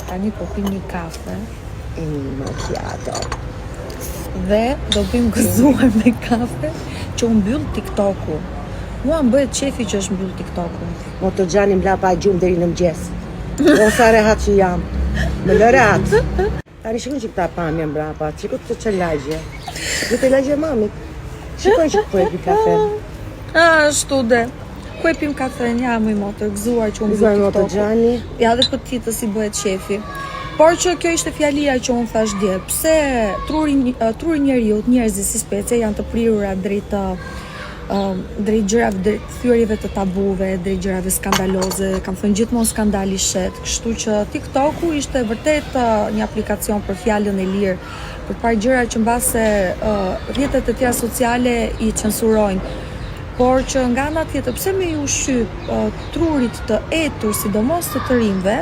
Tani po pim një kafe. E një macchiato. Dhe do bëjmë gëzuar me kafe që u mbyll TikTok-u. Mua më bëhet qefi që është mbyll TikTok-u. Mo të gjani mla pa gjumë deri në mëgjes. O sa rehat që jam. Më lë rehat. Tani shikon që këta pamja mbrapa, shikon të që lagje. Shikon të lagje mamit. Shikon që po e pi kafe. Ashtu dhe. Ku e pim kafe një më i motër, gëzuar që u mbyll Gëzuar mo të TikTok-u. gjani. Ja dhe për tjetës si bëhet qefi. Por që kjo ishte fjalia që unë thash dje, pse truri njeriut, njerëzit si specie janë të prirura drejt gjërave, drejt thyerjeve të tabuve, drejt gjërave skandaloze, kam thënë gjithmonë skandali shet, kështu që TikTok-u ishte vërtet një aplikacion për fjalën e lirë, për parë gjëra që mbase rrjetet e tjera sociale i censurojnë. Por që nga ana tjetër, pse me ju shqyp trurit të etur, sidomos të rinjve,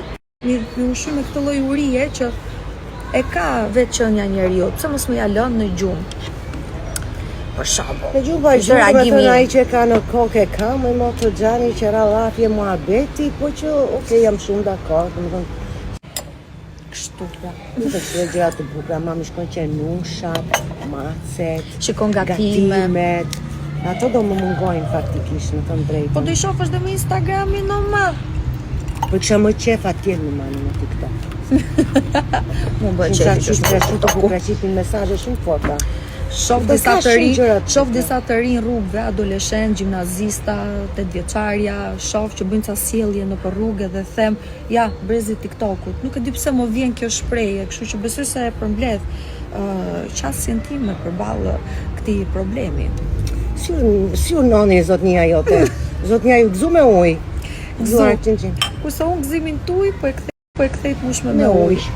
mi ushqy me këtë lloj urie që e ka vetë qenia njeriu, pse mos më ja lën në gjumë. Për shembull. Në gjumë për gjumë, me thënë ai që ka në kokë e ka, me mo të gjani që ra lafje muhabeti, po që oke, jam shumë dakord, më thënë. Kështu pra. Më të shre gjëra të bukra, mami shkon që nushat, macet, Shikon gatimet. Ato do më mungojnë faktikisht, në thënë drejtën. Po do i shofësh dhe me Instagramin në ma. Po kisha më qef atje në mani në TikTok. Mu bëhet qefi që Shumë është të bukra qipin mesazhe shumë forta. Shof disa të rinj rrugëve, adoleshent, gjimnazista, 8 vjeçarja, shof që bëjnë ca sjellje në për rrugë dhe them, ja, brezi TikTok-ut. Nuk e di pse më vjen kjo shprehje, kështu që besoj se e përmbledh qasjen time përballë këtij problemi. Si u noni zotnia jote? Zotnia ju gëzu me ujë. Gëzuar qinqin. Kurse unë gëzimin tuj, po e kthej të mushme me ujë.